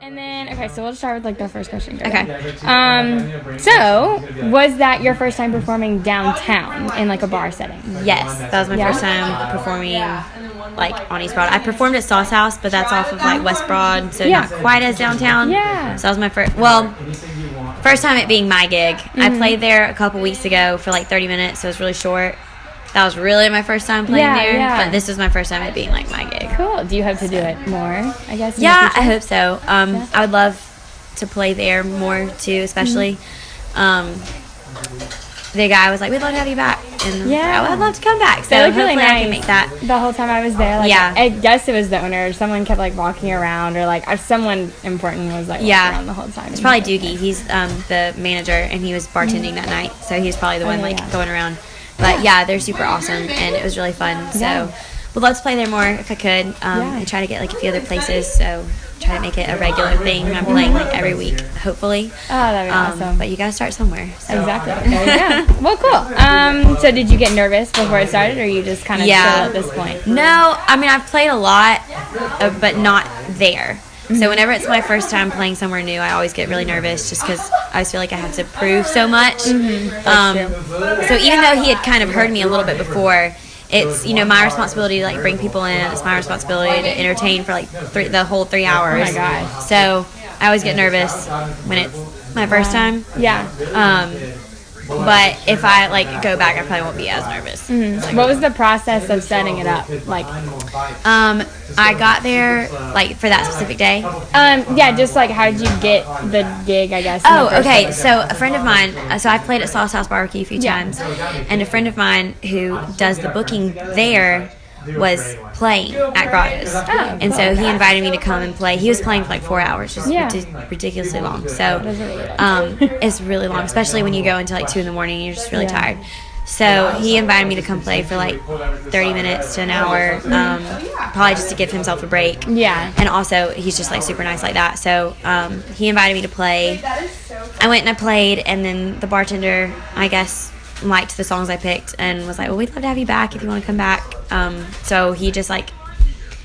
And then, okay, so we'll start with like the first question. Okay. So was that your first time performing downtown in like a bar setting? Yes, that was my first time performing like on East Broad. I performed at Sauce House, but that's off of like West Broad, so not quite as downtown. Yeah. So that was my first time it being my gig. I played there a couple weeks ago for like 30 minutes, so it was really short. That was really my first time playing there, but this was my first time it being like my gig. Cool. Do you hope to do it more, I guess? Yeah, I hope so. I would love to play there more too, especially. The guy was like, "We'd love to have you back," and I would love to come back. So hopefully really nice. I can make that. The whole time I was there, like, I guess it was the owner. Someone kept like walking around, or like someone important was like walking around the whole time. It's probably Doogie. He's the manager, and he was bartending that night, so he was probably the one going around. But yeah, they're super awesome, and it was really fun. So would love to play there more if I could. And try to get like a few other places. So try to make it a regular thing. I'm playing like every week, hopefully. Oh, that'd be awesome. But you gotta start somewhere. So. Exactly. There you go. Well, cool. So did you get nervous before it started, or you just kind of chill at this point? No, I mean I've played a lot, but not there. So whenever it's my first time playing somewhere new, I always get really nervous just because I always feel like I have to prove so much. So even though he had kind of heard me a little bit before, it's, my responsibility to like bring people in. It's my responsibility to entertain for like the whole 3 hours. Oh my gosh. So I always get nervous when it's my first time. Yeah. But if I like go back, I probably won't be as nervous. What was the process of setting it up like? I got there like for that specific day. Just like how did you get the gig? I guess. Okay. So a friend of mine. So I've played at Sauce House Barbecue a few times, and a friend of mine who does the booking there was playing at Grotto's. And so he invited me to come and play. He was playing for like 4 hours, just ridiculously long. So it's really long, especially when you go until like 2 a.m. and you're just really tired. So he invited me to come play for like 30 minutes to an hour, probably just to give himself a break. Yeah. And also, he's just like super nice like that. So he invited me to play. I went and I played, and then the bartender, I guess, liked the songs I picked and was like, "Well, we'd love to have you back if you want to come back." So he just like,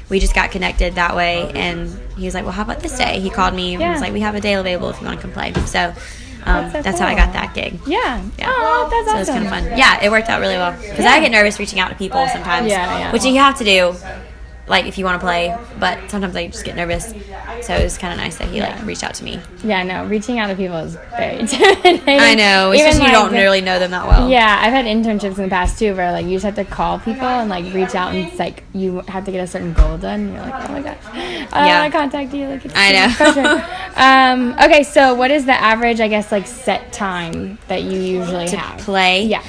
we just got connected that way, and he was like, "Well, how about this day?" He called me and was like, "We have a day available if you want to come play." So that's how I got that gig. Yeah. Oh, that's awesome. So it was kind of fun. Yeah, it worked out really well because I get nervous reaching out to people sometimes, which you have to do. Like if you want to play, but sometimes I just get nervous. So it was kind of nice that he like reached out to me. Yeah, no, reaching out to people is very intimidating. I know, especially when you don't really know them that well. Yeah, I've had internships in the past too, where like you just have to call people and like reach out, and it's like you have to get a certain goal done. And you're like, oh my gosh, I don't want to contact you. Like, I know. Okay, so what is the average, I guess, like set time that you usually have to play? Yeah.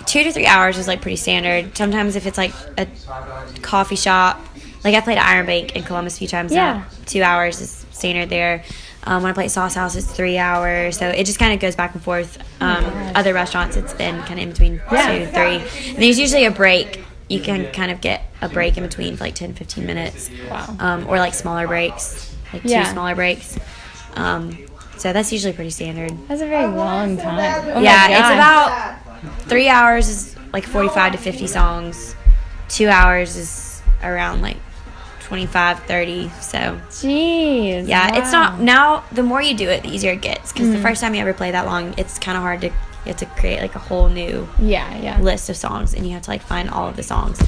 2 to 3 hours is like pretty standard. Sometimes if it's like a coffee shop, like I played at Iron Bank in Columbus a few times. 2 hours is standard there. When I play at Sauce House, it's 3 hours. So it just kind of goes back and forth. Other restaurants, it's been kind of in between 2 to 3. And there's usually a break. You can kind of get a break in between for like 10, 15 minutes. Wow. Or like smaller breaks, like 2 smaller breaks. So that's usually pretty standard. That's a very long time. Oh it's about 3 hours is like 45 to 50 songs. 2 hours is around like 25, 30. So jeez. Yeah, it's not, now the more you do it, the easier it gets, because the first time you ever play that long, it's kind of hard to, you have to create like a whole new list of songs, and you have to like find all of the songs.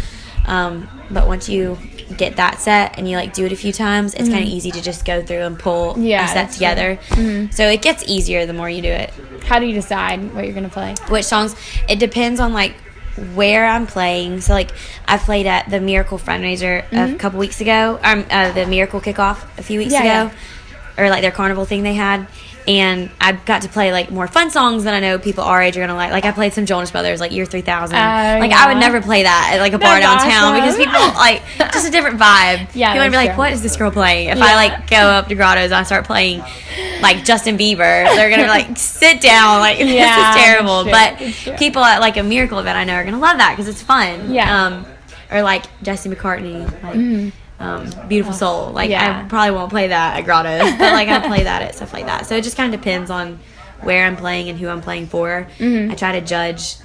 But once you get that set and you like do it a few times, it's kind of easy to just go through and pull a set together. So it gets easier the more you do it. How do you decide what you're gonna play? Which songs? It depends on like where I'm playing. So like I played at the Miracle Fundraiser a couple weeks ago, the Miracle Kickoff a few weeks ago, or like their carnival thing they had. And I got to play like more fun songs that I know people our age are gonna like. Like I played some Jonas Brothers, like Year 3000. Like I would never play that at like a bar downtown because people like just a different vibe. Yeah, people would be like, "What is this girl playing?" If I like go up to Grotto's and I start playing like Justin Bieber, they're gonna be like, "Sit down!" Like this is terrible. But people at like a Miracle event I know are gonna love that because it's fun. Yeah. Or like Jesse McCartney, like. Beautiful Soul. Like I probably won't play that at Grotto's, but like I play that at stuff like that. So it just kind of depends on where I'm playing and who I'm playing for. I try to judge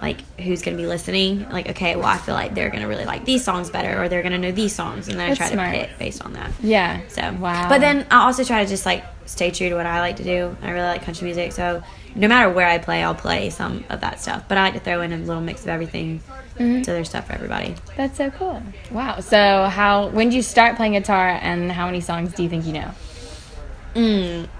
like who's going to be listening. Like, okay, well, I feel like they're going to really like these songs better, or they're going to know these songs, and then I try to pick based on that. Yeah. So wow. But then I also try to just like stay true to what I like to do. I really like country music, so no matter where I play, I'll play some of that stuff. But I like to throw in a little mix of everything, so there's stuff for everybody. That's so cool. Wow. So when did you start playing guitar, and how many songs do you think you know?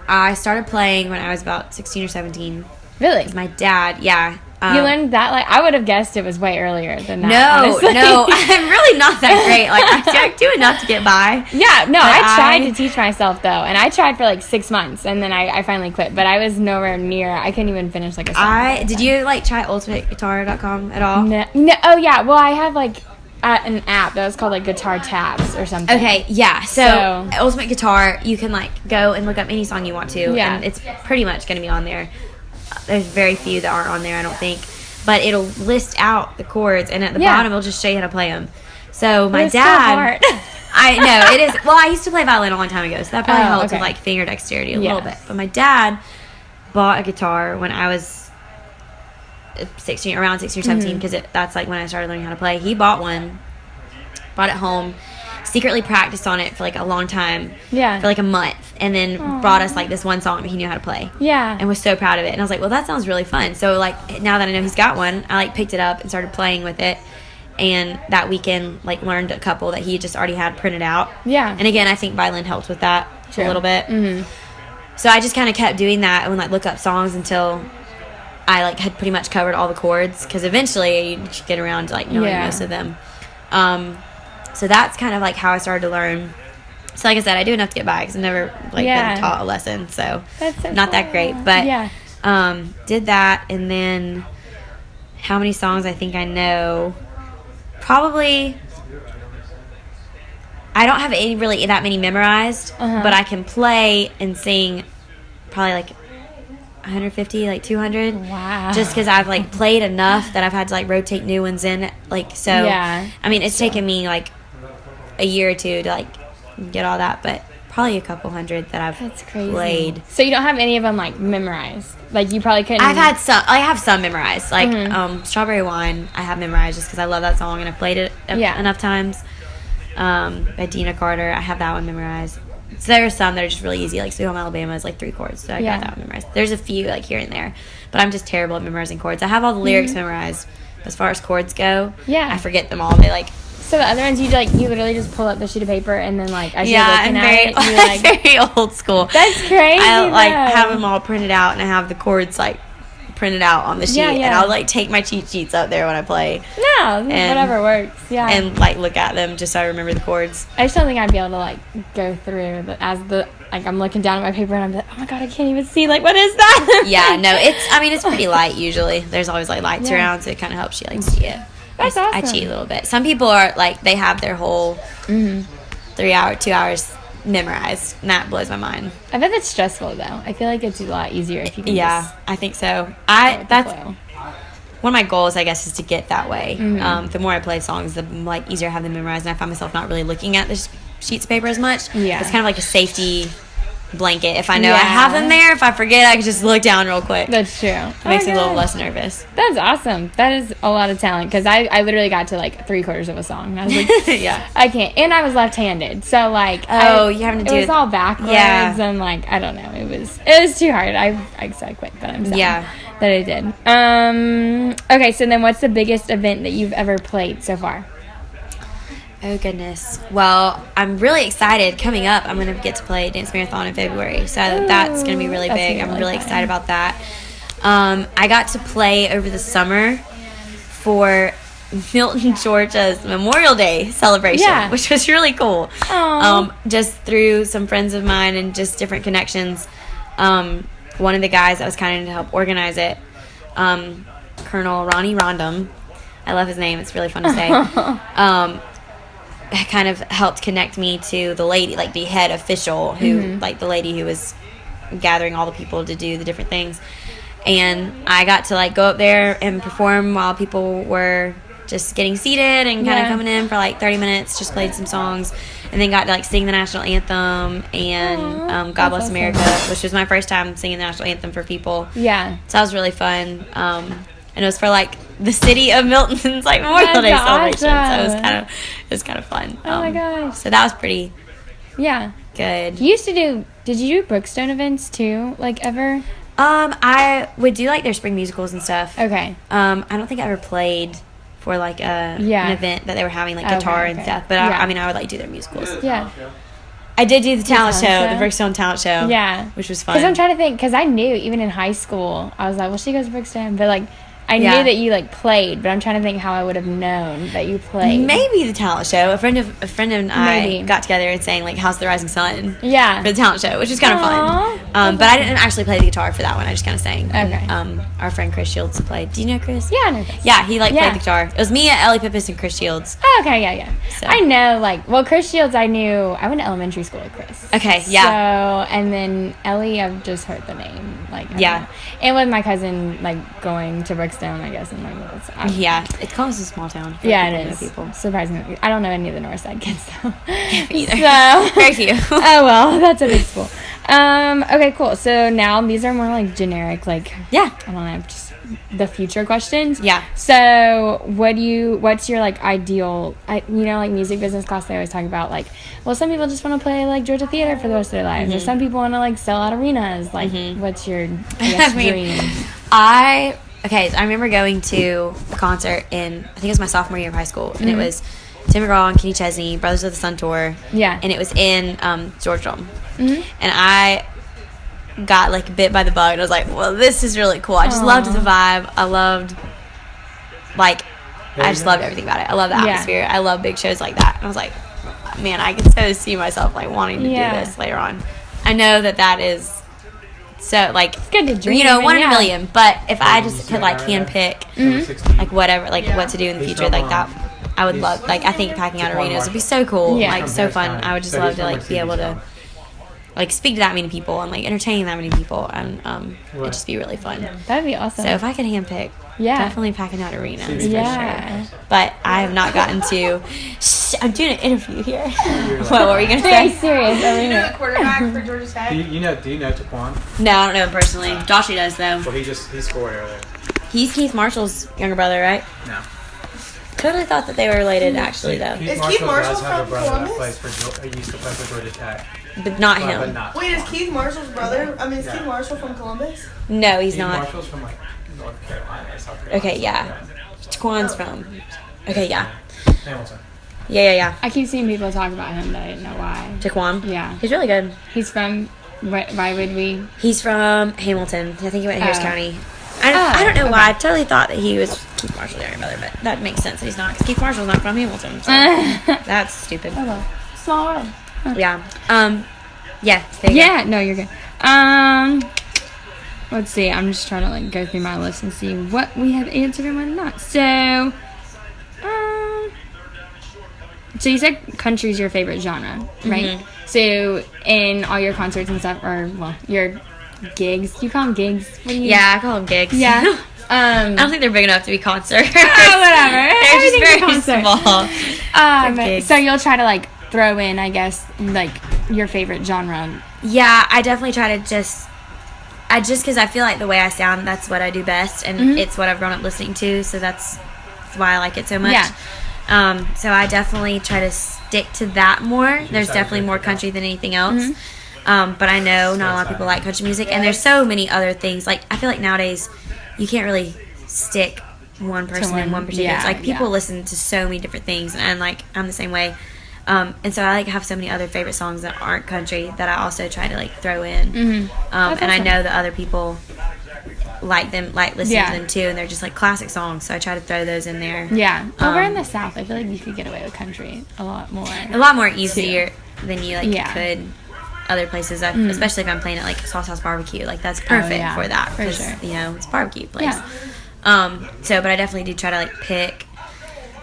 I started playing when I was about 16 or 17. Really? My dad, yeah. You learned that? Like, I would have guessed it was way earlier than that. No, honestly. no. I'm really not that great. Like, I do enough to get by. Yeah, no, I tried to teach myself, though. And I tried for, like, 6 months, and then I finally quit. But I was nowhere near. I couldn't even finish, like, a song. Did you, like, try ultimateguitar.com at all? No. Oh, yeah. Well, I have, like, an app that was called, like, Guitar Tabs or something. Okay, yeah. So Ultimate Guitar, you can, like, go and look up any song you want to. Yeah. And it's pretty much going to be on there. There's very few that aren't on there, I don't think. But it'll list out the chords, and at the bottom, it'll just show you how to play them. So my dad, so hard. I know it is. Well, I used to play violin a long time ago, so that probably helped with like finger dexterity a little bit. But my dad bought a guitar when I was around 16 or 17, because that's like when I started learning how to play. He bought it home, secretly practiced on it for like a long time, for like a month, and then brought us like this one song that he knew how to play, and was so proud of it. And I was like, well, that sounds really fun. So like now that I know he's got one, I like picked it up and started playing with it, and that weekend like learned a couple that he just already had printed out. And again, I think violin helped with that a little bit. So I just kind of kept doing that and like look up songs until I like had pretty much covered all the chords, because eventually you should get around to like knowing most of them. So that's kind of like how I started to learn. So like I said, I do enough to get by, because I've never like been taught a lesson, so not that great. But did that, and then how many songs I think I know? Probably, I don't have any really that many memorized, but I can play and sing probably like 150, like 200. Wow. Just because I've like played enough that I've had to like rotate new ones in, like, so I mean, it's taken me like a year or two to like get all that, but probably a couple hundred that I've played. So you don't have any of them like memorized? Like you probably couldn't. I have some memorized, like Strawberry Wine I have memorized just because I love that song and I've played it enough times. By Dina Carter, I have that one memorized. So there are some that are just really easy, like Sweet Home Alabama is like 3 chords, so I got that one memorized. There's a few like here and there, but I'm just terrible at memorizing chords. I have all the lyrics memorized. As far as chords go, I forget them all. They like. So the other ones, you literally just pull up the sheet of paper and then like as you're looking at it, you're like very old school. That's crazy. I like have them all printed out, and I have the chords like printed out on the sheet, and I'll like take my cheat sheets up there when I play. No, whatever works. Yeah, and like look at them just so I remember the chords. I just don't think I'd be able to like go through like I'm looking down at my paper and I'm like, oh my god, I can't even see, like, what is that? Yeah, no, it's pretty light usually. There's always like lights around, so it kind of helps you like see it. That's awesome. I cheat a little bit. Some people are like, they have their whole 2 hours memorized, and that blows my mind. I bet that's stressful though. I feel like it's a lot easier if you can I think so. That's one of my goals, I guess, is to get that way. The more I play songs, the like easier I have them memorized, and I find myself not really looking at the sheets of paper as much. It's kind of like a safety blanket. If I know I have them there, if I forget, I can just look down real quick. That's true. It makes me a little less nervous. That's awesome. That is a lot of talent, because I literally got to like 3/4 of a song and I was like, I can't. And I was left-handed, so like you having to do it was all backwards and like I don't know, it was too hard. So I quit, but I'm sad that I did. Okay, so then what's the biggest event that you've ever played so far? Oh, goodness. Well, I'm really excited. Coming up, I'm going to get to play Dance Marathon in February. So that's going to be really big. I'm really excited about that. I got to play over the summer for Milton, Georgia's Memorial Day celebration, which was really cool. Just through some friends of mine and just different connections. One of the guys that was kind of to help organize it, Colonel Ronnie Rondom, I love his name. It's really fun to say. Kind of helped connect me to the lady, like the head official, who like the lady who was gathering all the people to do the different things. And I got to like go up there and perform while people were just getting seated and kind of coming in for like 30 minutes, just played some songs, and then got to like sing the national anthem and God Bless America, which was my first time singing the national anthem for people. So that was really fun. and it was for like the city of Milton's like Memorial Day celebration. So it was kind of fun. Oh my gosh! So that was pretty. Yeah. Good. Did you do Brookstone events too? Like ever? I would do like their spring musicals and stuff. Okay. I don't think I ever played for like an event that they were having like guitar and stuff. But I mean, I would like do their musicals. Yeah. I did do the talent show, the Brookstone talent show. Yeah. Which was fun. Because I'm trying to think, because I knew even in high school, I was like, well, she goes to Brookstone, but like. I knew that you like played, but I'm trying to think how I would have known that you played. Maybe the talent show. A friend and I got together and sang like "House of the Rising Sun." Yeah, for the talent show, which was kind of fun. But I didn't actually play the guitar for that one. I just kind of sang. Okay. And, our friend Chris Shields played. Do you know Chris? Yeah, I know Chris. Yeah, he played the guitar. It was me, Ellie Pippis, and Chris Shields. Oh, okay, yeah. So. I know, Chris Shields. I went to elementary school with Chris. Okay, yeah. So and then Ellie, I've just heard the name. And with my cousin going to Brookstone, I guess, and it's close to a small town. Yeah, it is. People. Surprisingly, I don't know any of the Northside kids though. Either. So very few. Oh well, that's a big school. Okay, cool. So now these are more like generic, I don't know, just the future questions. Yeah. So what's your ideal? Music business class. They always talk about some people just want to play Georgia Theater for the rest of their lives, or some people want to sell out arenas. What's your dream? So I remember going to a concert in, I think it was my sophomore year of high school, and it was Tim McGraw and Kenny Chesney, Brothers of the Sun Tour. Yeah. And it was in Georgia Dome. And I got bit by the bug, and I was like, well, this is really cool. I just loved the vibe. I loved, I just loved everything about it. I love the atmosphere. I love big shows like that. And I was like, man, I can so see myself wanting to do this later on. I know that is so it's good to dream, 1 in a million. But if I just could hand pick whatever what to do in the future that, I would love. I think packing out arenas would be so cool. So fun. I would just love to be able to speak to that many people and entertain that many people, and it'd just be really fun. That'd be awesome. So if I could handpick, definitely packing out arenas. Yeah. For sure. But I have not gotten to. I'm doing an interview here. What were you gonna say? Very serious. Do you know the quarterback for Georgia Tech? Do you know Taquan? No, I don't know him personally. Joshy does though. Well, he scored earlier. He's Keith Marshall's younger brother, right? No. Totally thought that they were related, actually, though. Is Keith Marshall from Columbus? He used to play for Georgia Tech. But not him. But not. Wait, is Keith Marshall's brother? Is Keith Marshall from Columbus? No, he's Keith not. Marshall's from North Carolina, South Carolina. Okay, yeah. Taquan's from. Okay, yeah. Hamilton. Yeah. I keep seeing people talk about him, but I didn't know why. Taquan? Yeah. He's really good. He's from. Why would we? He's from Hamilton. I think he went to Harris County. I don't know why. I totally thought that he was Keith Marshall's younger brother, but that makes sense that he's not. Because Keith Marshall's not from Hamilton. So that's stupid. Oh, well. Small world. Yeah. No, you're good. Let's see. I'm just trying to go through my list and see what we have answered and what not. So you said country's your favorite genre, right? Mm-hmm. So in all your concerts and stuff, your gigs, you call them gigs? I call them gigs. Yeah. I don't think they're big enough to be concerts. Whatever. They're just very small. So you'll try to throw in, I guess, your favorite genre. Yeah, I definitely try to just because I feel like the way I sound, that's what I do best, and it's what I've grown up listening to, so that's why I like it so much. Yeah. So I definitely try to stick to that more. There's definitely more country than anything else. But I know not a lot of people like country music, and there's so many other things. I feel like nowadays you can't really stick one person in one particular. People listen to so many different things, and I'm the same way. And so I have so many other favorite songs that aren't country that I also try to throw in. And awesome. I know that other people like them, listening to them too, and they're just classic songs. So I try to throw those in there. Yeah. Over in the South, I feel like you could get away with country a lot more easier than you could other places. Especially if I'm playing at Sauce House Barbecue, that's perfect for that. For sure. It's a barbecue place. Yeah. But I definitely do try to pick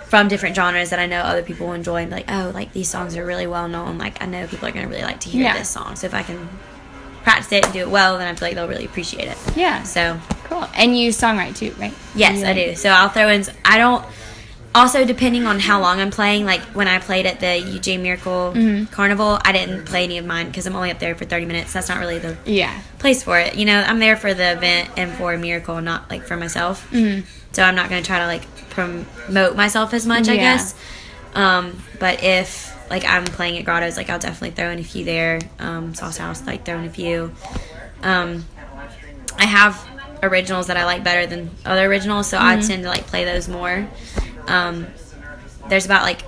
from different genres that I know other will enjoy, and these songs are really well known. I know people are going to really like to hear this song. So if I can practice it and do it well, then I feel like they'll really appreciate it. Yeah. So cool. And you songwrite too, right? Yes, I do. So I'll throw in. Also, depending on how long I'm playing, like when I played at the UJ Miracle Carnival, I didn't play any of mine because I'm only up there for 30 minutes. That's not really the place for it. You know, I'm there for the event and for Miracle, not like for myself. So I'm not going to try to like promote myself as much, I guess. But if like I'm playing at Grottoes, like I'll definitely throw in a few there. Sauce House, like throw in a few. I have originals that I like better than other originals, so I tend to like play those more. There's about like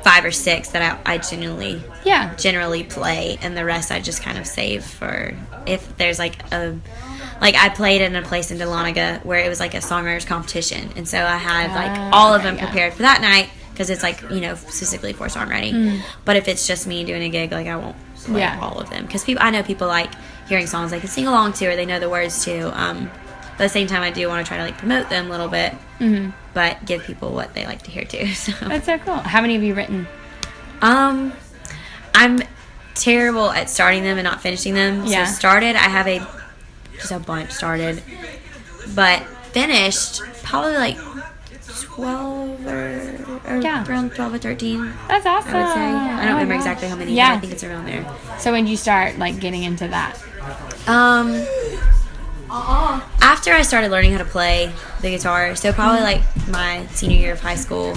5 or 6 that I generally play, and the rest I just kind of save for if there's like I played in a place in Dahlonega where it was like a songwriters competition, and so I had like all of them prepared for that night because it's like, you know, specifically for songwriting. But if it's just me doing a gig, like I won't play all of them because I know people like hearing songs they can sing along to or they know the words to. But at the same time, I do want to try to like promote them a little bit, but give people what they like to hear too. So. That's so cool. How many have you written? I'm terrible at starting them and not finishing them. So started, I have just a bunch started, but finished probably like 12 or around 12 or 13. That's awesome. I would say. I don't remember exactly how many, but I think it's around there. So when did you start like getting into that? After I started learning how to play the guitar, so probably like my senior year of high school.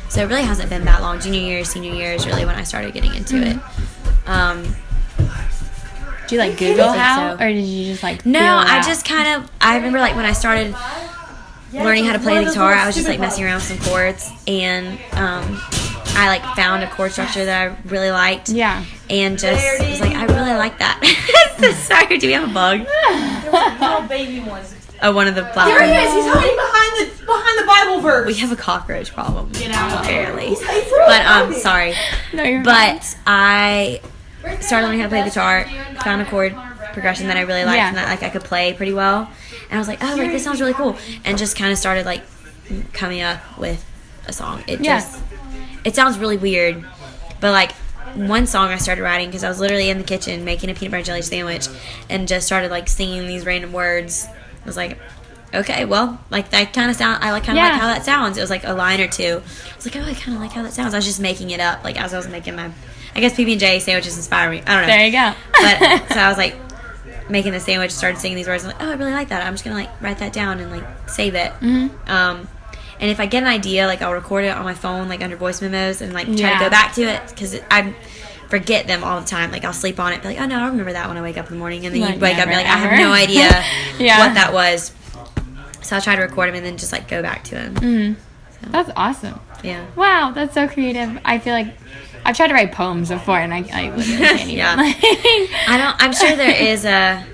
So it really hasn't been that long. Junior year, senior year is really when I started getting into it. Did you like Google how, or did you just like? No, I just kind of. I remember like when I started learning how to play the guitar, I was just like messing around with some chords, and I like found a chord structure that I really liked. Yeah. And just was like, I really like that. Sorry, do we have a bug? There was a little baby one. Oh, one of the black There he ones. is. He's hiding behind the Bible verse. We have a cockroach problem, apparently. He threw it. Sorry. No, you're But I started learning how to play the guitar, found a chord progression that I really liked and that like I could play pretty well. And I was like, oh, like this sounds really cool. And just kind of started like coming up with a song. It sounds really weird, but like one song I started writing because I was literally in the kitchen making a peanut butter jelly sandwich and just started like singing these random words. I was like, okay, well, like that kind of sound. I like kind of like how that sounds. It was like a line or two. I was like, oh, I kind of like how that sounds. I was just making it up, like as I was making my. I guess PB&J sandwiches inspire me. I don't know. There you go. But so I was like making the sandwich, started singing these words. I'm like, oh, I really like that. I'm just gonna like write that down and like save it. And if I get an idea, like I'll record it on my phone, like under voice memos, and like try to go back to it because I forget them all the time. Like I'll sleep on it, be like, oh no, I remember that when I wake up in the morning, and then you wake up and you're like, I have no idea what that was. So I'll try to record them and then just like go back to them. So. That's awesome. Yeah. Wow, that's so creative. I feel like I've tried to write poems before, and I literally can't even. I'm sure there is a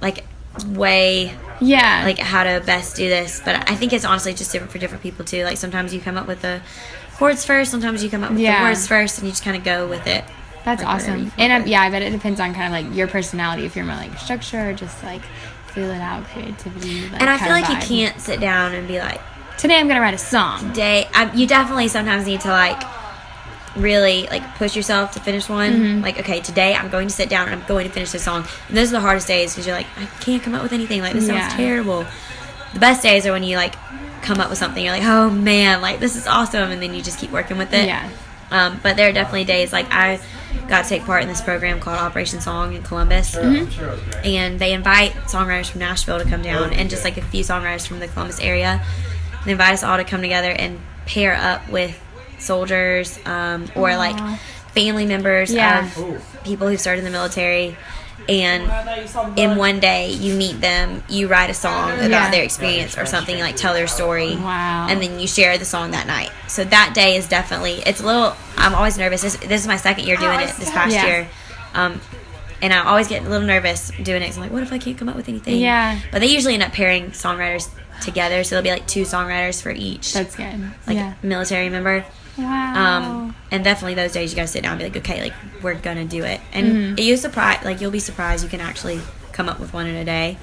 like way. Yeah. Like how to best do this, but I think it's honestly just different for different people too. Like sometimes you come up with the chords first, sometimes you come up with the words first, and you just kind of go with it. That's awesome. And I bet it depends on kind of like your personality. If you're more like structure or just like feel it out, creativity. Like, and I feel like you can't sit down and be like, today I'm gonna write a song. You definitely sometimes need to like really like push yourself to finish one. Like, okay, today I'm going to sit down and I'm going to finish this song. And those are the hardest days because you're like, I can't come up with anything. Like, this sounds terrible. The best days are when you like come up with something. You're like, oh man, like this is awesome, and then you just keep working with it. But there are definitely days like I got to take part in this program called Operation Song in Columbus, and they invite songwriters from Nashville to come down, and just like a few songwriters from the Columbus area. They invite us all to come together and pair up with soldiers or like family members of people who've served in the military, and in one day you meet them, you write a song about their experience or something, like tell their story, and then you share the song that night. So that day is definitely, it's a little, I'm always nervous. This is my second year doing it this past year, and I always get a little nervous doing it because I'm like, what if I can't come up with anything? But they usually end up pairing songwriters together, so there'll be like 2 songwriters for each. That's good. Like military member. Wow. And definitely those days you gotta sit down and be like, okay, like we're gonna do it. And you'll be surprised you can actually come up with one in a day.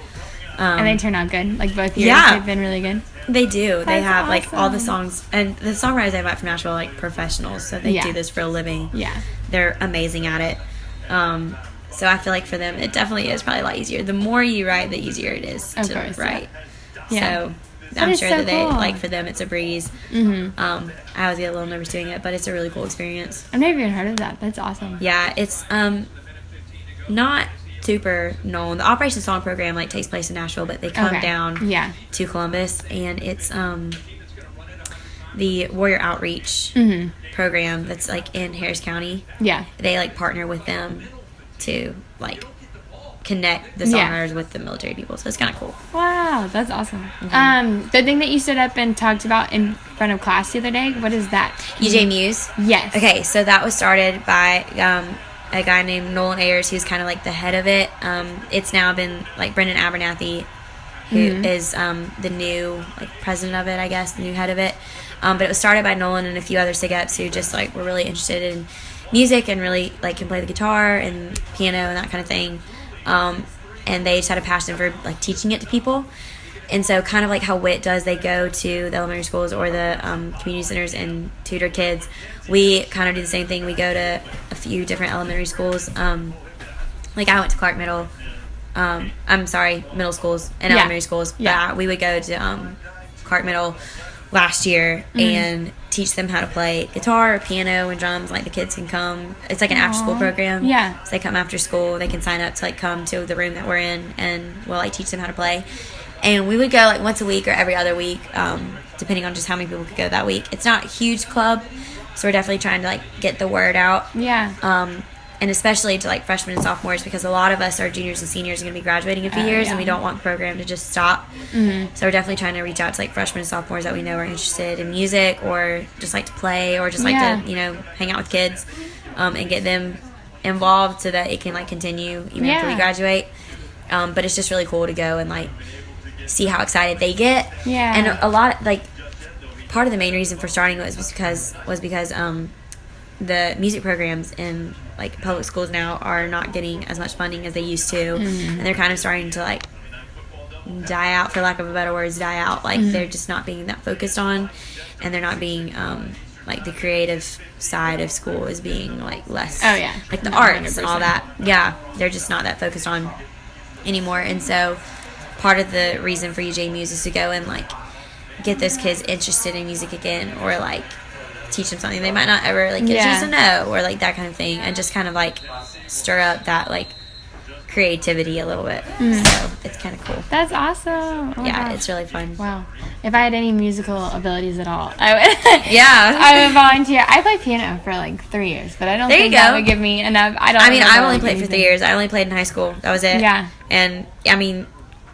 And they turn out good. Like both years they've been really good. They do. They have awesome. like all the songs, and the songwriters they invite from Nashville are like professionals, so they do this for a living. They're amazing at it. So I feel like for them it definitely is probably a lot easier. The more you write, the easier it is to write. So I'm is sure so that they cool. like for them it's a breeze. Mm-hmm. I always get a little nervous doing it, but it's a really cool experience. I've never even heard of that. That's awesome. Yeah, it's not super known. The Operation Song program like takes place in Nashville, but they come down to Columbus, and it's the Warrior Outreach program that's like in Harris County. Yeah. They like partner with them to like connect the songwriters with the military people, so it's kind of cool. Wow, that's awesome. The thing that you stood up and talked about in front of class the other day, what is that? UJ Muse. Yes. Okay, so that was started by a guy named Nolan Ayers, who's kind of like the head of it. It's now been like Brendan Abernathy, who is the new like president of it, I guess, the new head of it. But it was started by Nolan and a few other SIG-Ups who just like were really interested in music and really like can play the guitar and piano and that kind of thing. And they just had a passion for like teaching it to people. And so kind of like how WIT does, they go to the elementary schools or the community centers and tutor kids. We kind of do the same thing. We go to a few different elementary schools. Like I went to Clark Middle. Middle schools and elementary schools. But we would go to Clark Middle last year and teach them how to play guitar, piano, and drums. Like the kids can come. It's like an after-school program. Yeah. So they come after school. They can sign up to like come to the room that we're in, and we'll like teach them how to play. And we would go like once a week or every other week, depending on just how many people could go that week. It's not a huge club, so we're definitely trying to like get the word out. Yeah. And especially to like freshmen and sophomores, because a lot of us are juniors and seniors are going to be graduating in a few years, and we don't want the program to just stop. So we're definitely trying to reach out to like freshmen and sophomores that we know are interested in music or just like to play or just like to, you know, hang out with kids, and get them involved so that it can like continue even after we graduate. But it's just really cool to go and like see how excited they get. Yeah. And a lot like part of the main reason for starting it was because the music programs in like public schools now are not getting as much funding as they used to, and they're kind of starting to like die out, for lack of a better words, like they're just not being that focused on, and they're not being like the creative side of school is being like less like the arts 100%. And all that they're just not that focused on anymore. And so part of the reason for UJ Muse is to go and like get those kids interested in music again, or like teach them something they might not ever like get a chance to know, or like that kind of thing, and just kind of like stir up that like creativity a little bit. So it's kind of cool. That's awesome. Oh my gosh. It's really fun. Wow. If I had any musical abilities at all, I would. I would volunteer. I played piano for like 3 years, but I don't think that would give me enough. I've only played for 3 years. I only played in high school. That was it. Yeah. And I mean,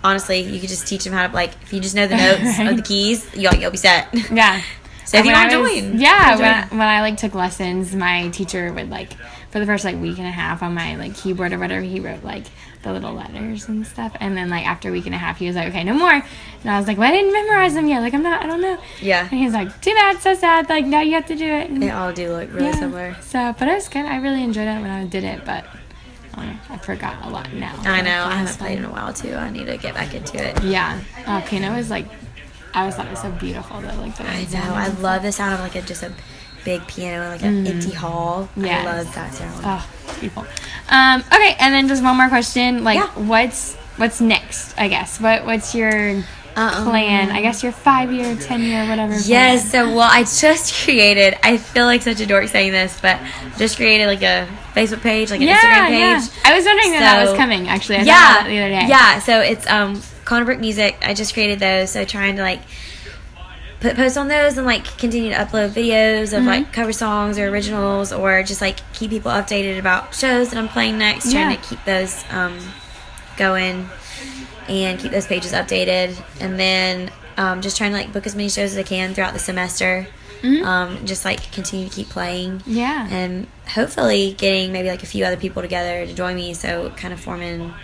honestly, you could just teach them how to like, if you just know the notes of the keys, you'll be set. Yeah. So if you want to join. Yeah, when I like took lessons, my teacher would like, for the first like week and a half on my like keyboard or whatever, he wrote like the little letters and stuff, and then like after a week and a half he was like, okay, no more. And I was like, well, I didn't memorize them yet, like I don't know. Yeah. And he was like, too bad, so sad, like now you have to do it. And they all do look really similar. So but it was good. I really enjoyed it when I did it, but I don't know, I forgot a lot now. I know, I haven't played in a while too. I need to get back into it. Yeah. Piano is like, I always thought it was so beautiful though. Like I know. I love the sound of like just a big piano, like an empty hall. Yes. I love that sound. Oh, beautiful. Okay, and then just one more question. Like, what's next? I guess. What's your plan? I guess your 5-year, 10-year, whatever. Yes. So, well, I just created. I feel like such a dork saying this, but just created like a Facebook page, like an Instagram page. Yeah. I was wondering when that was coming. Actually, I thought about that the other day. Yeah. So it's Connor Brooke Music. I just created those. So trying to like put posts on those and like continue to upload videos of like cover songs or originals, or just like keep people updated about shows that I'm playing next. Trying to keep those going and keep those pages updated, and then just trying to like book as many shows as I can throughout the semester. Just like continue to keep playing. Yeah. And hopefully getting maybe like a few other people together to join me, so kind of forming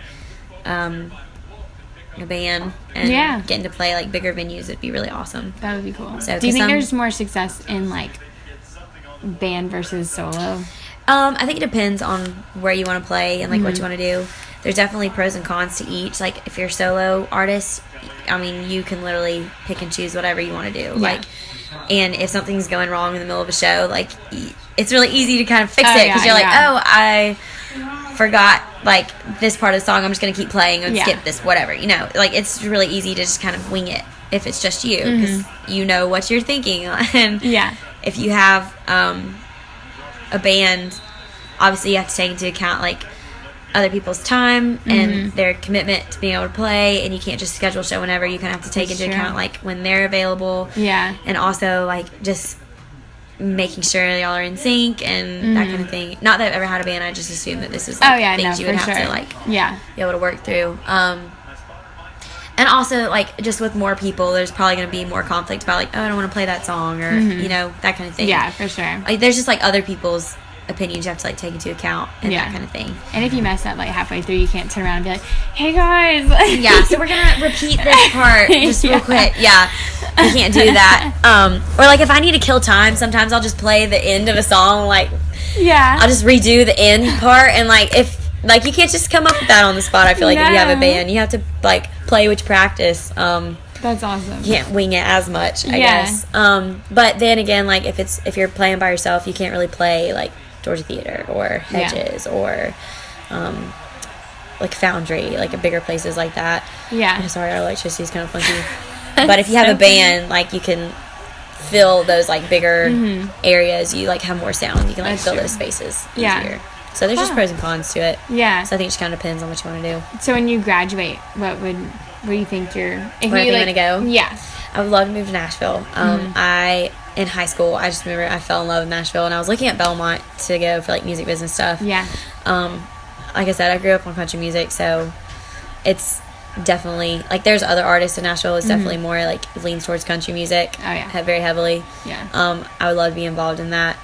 a band and getting to play like bigger venues would be really awesome. That would be cool. So do you think there's more success in like band versus solo? I think it depends on where you want to play and like what you want to do. There's definitely pros and cons to each. Like if you're a solo artist, I mean, you can literally pick and choose whatever you want to do. Like, and if something's going wrong in the middle of a show, like it's really easy to kind of fix it, because you're like, oh, I forgot like this part of the song, I'm just gonna keep playing and skip this, whatever, you know. Like it's really easy to just kind of wing it. if it's just you, because you know what you're thinking. And Yeah. if you have a band, obviously you have to take into account like other people's time and their commitment to being able to play, and you can't just schedule a show whenever. You kind of have to take That's into true. account like when they're available. Yeah. And also like just making sure y'all are in sync and that kind of thing. Not that I've ever had a band, I just assume that this is like things you would have to like Yeah. be able to work through. And also like just with more people, there's probably going to be more conflict about like, oh, I don't want to play that song, or you know, that kind of thing. Yeah, for sure. Like there's just like other people's opinions you have to like take into account and Yeah. that kind of thing. And if you mess up like halfway through, you can't turn around and be like, "Hey guys." Yeah, so we're gonna repeat this part just real quick. Yeah, you can't do that. Or like if I need to kill time, sometimes I'll just play the end of a song. Like Yeah. I'll just redo the end part, and like if like you can't just come up with that on the spot. I feel like if you have a No. band, you have to like play what you practice. That's awesome. You can't wing it as much, I Yeah. guess. But then again, like if you're playing by yourself, you can't really play like Georgia Theater or Hedges or like Foundry, like at bigger places like that. Yeah. I'm sorry, our electricity is kind of funky. But if you have a band, like you can fill those like bigger areas. You like have more sound. You can like That's fill true. those spaces Yeah. easier. So there's just Huh. pros and cons to it. Yeah. So I think it just kind of depends on what you want to do. So when you graduate, where do you think you're? If Where I you think I'm gonna go? Yeah. I would love to move to Nashville. In high school, I just remember I fell in love with Nashville, and I was looking at Belmont to go for like music business stuff. Yeah. Like I said, I grew up on country music, so it's definitely like there's other artists in Nashville. It's definitely more like leans towards country music. Oh, yeah. Very heavily. Yeah. I would love to be involved in that.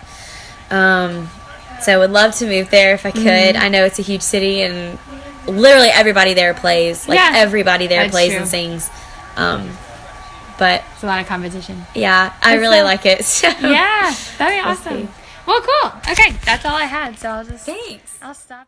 So I would love to move there if I could. I know it's a huge city, and literally everybody there plays. Like Yeah. everybody there That's plays true. and sings. But It's a lot of competition. yeah, I really like it. So. Yeah. That'd be We'll awesome. see. Well, cool. Okay, that's all I had. So I'll Thanks. I'll stop.